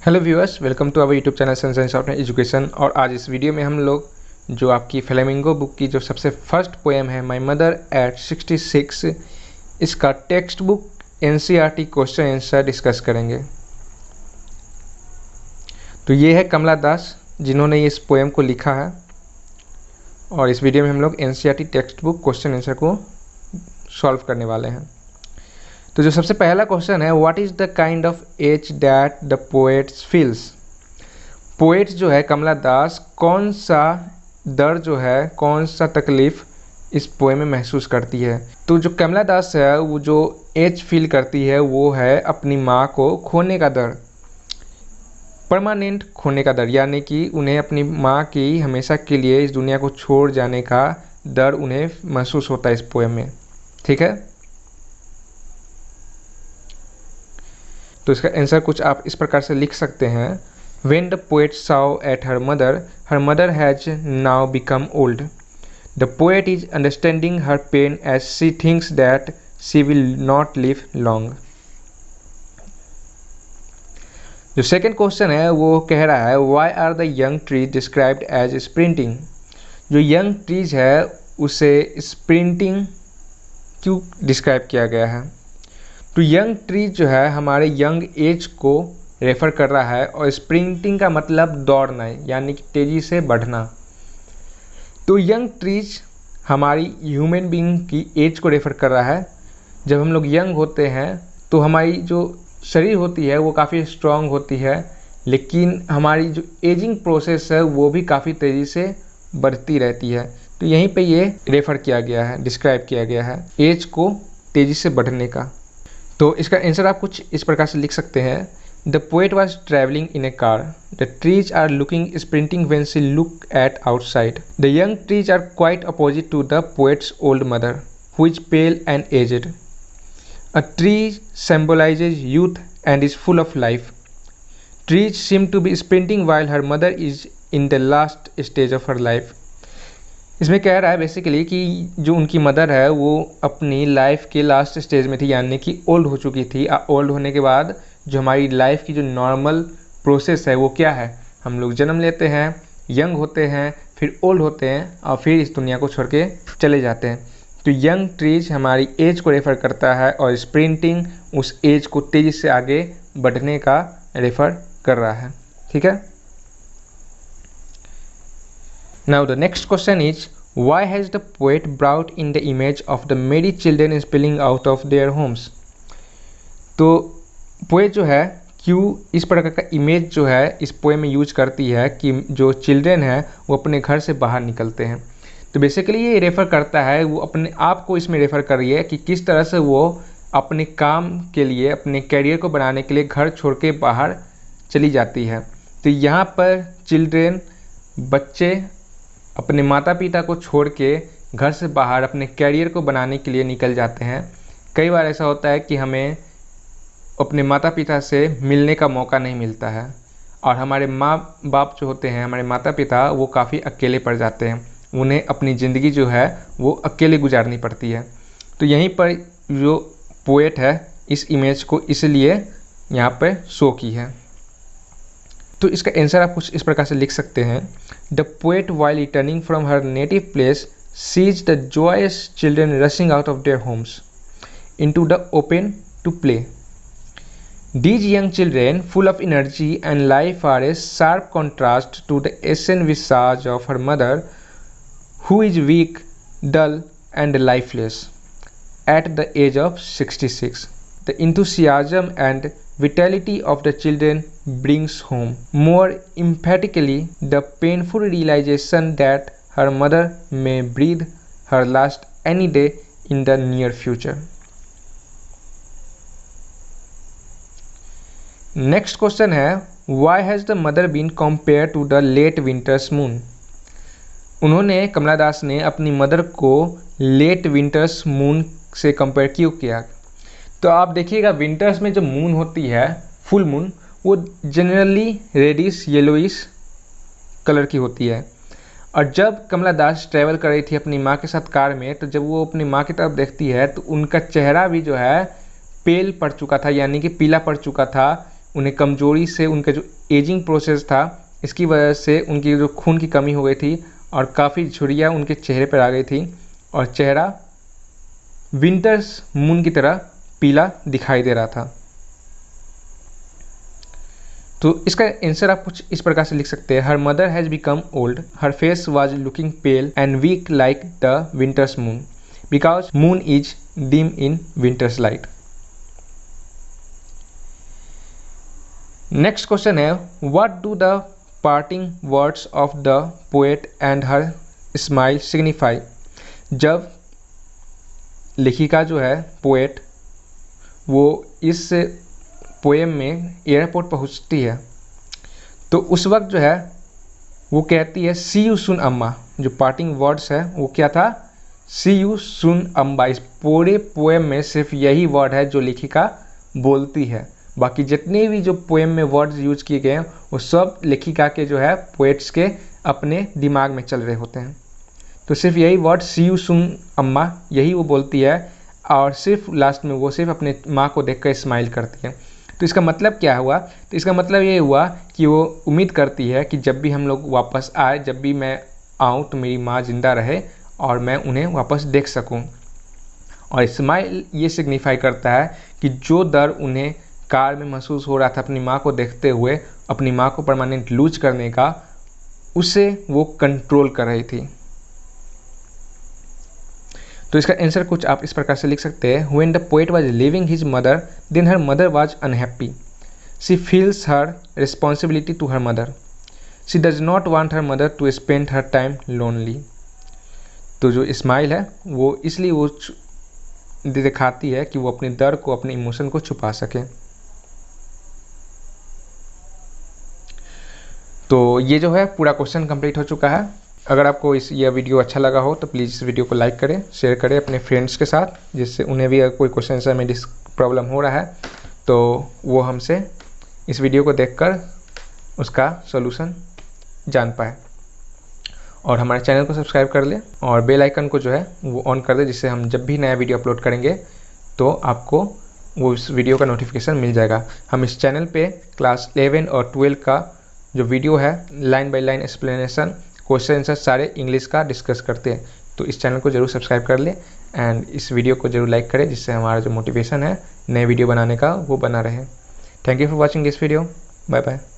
Hello viewers, welcome to our YouTube channel Sunshine Software Education. और आज इस video में हम लोग जो आपकी फ्लेमिंगो बुक की जो सबसे फर्स्ट पोएम है माय मदर एट 66, इसका text book NCERT question answer discuss करेंगे। तो ये है कमला दास जिन्होंने इस पोएम को लिखा है और इस वीडियो में हम लोग NCERT textbook question answer को सॉल्व करने वाले हैं। तो जो सबसे पहला क्वेश्चन है, what is the kind of age that the poets feels. Poets जो है कमला दास कौन सा दर्द जो है, कौन सा तकलीफ़ इस पोएम में महसूस करती है। तो जो कमला दास है वो जो एज फील करती है वो है अपनी माँ को खोने का दर्द, परमानेंट खोने का दर्द, यानी कि उन्हें अपनी माँ की हमेशा के लिए इस दुनिया को छोड़ जाने का दर्द उन्हें महसूस होता है इस पोएम में। ठीक है, तो इसका आंसर कुछ आप इस प्रकार से लिख सकते हैं। When the poet saw at her mother has now become old. The poet is understanding her pain as she thinks that she will not live long. जो सेकेंड क्वेश्चन है वो कह रहा है, Why are the young trees described as sprinting? जो young trees है उसे sprinting क्यों डिस्क्राइब किया गया है। तो यंग ट्रीज जो है हमारे यंग एज को रेफ़र कर रहा है और स्प्रिंटिंग का मतलब दौड़ना है, यानी कि तेज़ी से बढ़ना। तो यंग ट्रीज हमारी ह्यूमन बीइंग की एज को रेफ़र कर रहा है। जब हम लोग यंग होते हैं तो हमारी जो शरीर होती है वो काफ़ी स्ट्रांग होती है, लेकिन हमारी जो एजिंग प्रोसेस है वो भी काफ़ी तेज़ी से बढ़ती रहती है। तो यहीं पे ये रेफ़र किया गया है, डिस्क्राइब किया गया है एज को तेज़ी से बढ़ने का। तो इसका आंसर आप कुछ इस प्रकार से लिख सकते हैं। The poet was travelling in a car, the trees are looking sprinting when she look at outside, the young trees are quite opposite to the poet's old mother who is pale and aged, a ट्री symbolizes youth and is full of life, trees seem to be sprinting while her mother is in the last stage of her life। इसमें कह रहा है basically कि जो उनकी mother है वो अपनी लाइफ के लास्ट स्टेज में थी, यानी कि ओल्ड हो चुकी थी। ओल्ड होने के बाद जो हमारी लाइफ की जो नॉर्मल प्रोसेस है वो क्या है, हम लोग जन्म लेते हैं, यंग होते हैं, फिर ओल्ड होते हैं और फिर इस दुनिया को छोड़ के चले जाते हैं। तो यंग ट्रीज हमारी एज को रेफ़र करता है और स्प्रिंटिंग उस एज को तेज़ी से आगे बढ़ने का रेफ़र कर रहा है। ठीक है। Now the next question is, why has the poet brought in the image of the merry children spilling out of their homes? तो पोएट जो है क्यों इस प्रकार का इमेज जो है इस पोएम में यूज करती है कि जो चिल्ड्रेन है वो अपने घर से बाहर निकलते हैं। तो बेसिकली ये रेफ़र करता है, वो अपने आप को इसमें रेफ़र कर रही है कि किस तरह से वो अपने काम के लिए, अपने कैरियर को बनाने के लिए घर छोड़ के बाहर चली जाती है। तो यहाँ पर चिल्ड्रेन, बच्चे अपने माता पिता को छोड़ के घर से बाहर अपने कैरियर को बनाने के लिए निकल जाते हैं। कई बार ऐसा होता है कि हमें अपने माता पिता से मिलने का मौका नहीं मिलता है और हमारे माँ बाप जो होते हैं, हमारे माता पिता, वो काफ़ी अकेले पड़ जाते हैं, उन्हें अपनी ज़िंदगी जो है वो अकेले गुजारनी पड़ती है। तो यहीं पर जो पोएट है इस इमेज को इसलिए यहाँ पर शो की है। तो इसका आंसर आप कुछ इस प्रकार से लिख सकते हैं। The poet while returning from her native place sees the joyous children rushing out of their homes into the open to play. These young children, full of energy and life, are a sharp contrast to the ashen visage of her mother, who is weak, dull, and lifeless at the age of 66. The enthusiasm and vitality of the children brings home more emphatically the painful realization that her mother may breathe her last any day in the near future. Next question है, why has the mother been compare to the late winter's moon. उन्होंने, कमला दास ने अपनी mother को late winter's moon से compare क्यों किया। तो आप देखिएगा विंटर्स में जो मून होती है, फुल मून, वो जनरली रेडिश येलोइश कलर की होती है। और जब कमला दास ट्रैवल कर रही थी अपनी माँ के साथ कार में, तो जब वो अपनी माँ की तरफ देखती है तो उनका चेहरा भी जो है पेल पड़ चुका था, यानी कि पीला पड़ चुका था। उन्हें कमजोरी से, उनका जो एजिंग प्रोसेस था इसकी वजह से उनकी जो खून की कमी हो गई थी और काफ़ी झुर्रियाँ उनके चेहरे पर आ गई थी और चेहरा विंटर्स मून की तरह पीला दिखाई दे रहा था। तो इसका आंसर आप कुछ इस प्रकार से लिख सकते हैं, her mother has become old, her face was looking pale and weak like the winter's moon because moon is dim in winter's light. Next question है, what do the parting words of the poet and her smile signify. जब लेखिका जो है poet, वो इस poem में airport पहुंचती है तो उस वक्त जो है वो कहती है सी यू सुन अम्मा। जो पार्टिंग वर्ड्स है वो क्या था, सी यू सुन अम्मा। इस पूरे पोएम में सिर्फ यही वर्ड है जो लेखिका बोलती है, बाकी जितने भी जो पोएम में वर्ड्स यूज किए गए हैं वो सब लेखिका के जो है पोएट्स के अपने दिमाग में चल रहे होते हैं। तो सिर्फ यही वर्ड सी यू सुन अम्मा यही वो बोलती है और सिर्फ लास्ट में वो सिर्फ अपने माँ को देखकर स्माइल करती है। तो इसका मतलब क्या हुआ, तो इसका मतलब ये हुआ कि वो उम्मीद करती है कि जब भी हम लोग वापस आए, जब भी मैं आऊँ तो मेरी माँ ज़िंदा रहे और मैं उन्हें वापस देख सकूँ। और स्माइल ये सिग्निफाई करता है कि जो डर उन्हें कार में महसूस हो रहा था अपनी माँ को देखते हुए, अपनी माँ को परमानेंट लूज करने का, उसे वो कंट्रोल कर रही थी। तो इसका आंसर कुछ आप इस प्रकार से लिख सकते हैं, when the poet was living his mother then her mother was unhappy, she feels her responsibility to her mother, she does not want her mother to spend her time lonely. तो जो स्माइल है वो इसलिए वो दिखाती है कि वो अपने दर्द को, अपने इमोशन को छुपा सके। तो ये जो है पूरा क्वेश्चन कंप्लीट हो चुका है। अगर आपको यह वीडियो अच्छा लगा हो तो प्लीज़ इस वीडियो को लाइक करें, शेयर करें अपने फ्रेंड्स के साथ, जिससे उन्हें भी अगर कोई क्वेश्चन आंसर में प्रॉब्लम हो रहा है तो वो हमसे इस वीडियो को देखकर उसका सॉल्यूशन जान पाए। और हमारे चैनल को सब्सक्राइब कर लें और बेल आइकन को जो है वो ऑन कर दें, जिससे हम जब भी नया वीडियो अपलोड करेंगे तो आपको वो इस वीडियो का नोटिफिकेशन मिल जाएगा। हम इस चैनल पे क्लास 11 और 12 का जो वीडियो है line by line explanation, question answer सारे इंग्लिश का डिस्कस करते हैं। तो इस चैनल को जरूर सब्सक्राइब कर लें एंड इस वीडियो को जरूर लाइक करें, जिससे हमारा जो मोटिवेशन है नए वीडियो बनाने का वो बना रहे। Thank you for watching this video. Bye bye.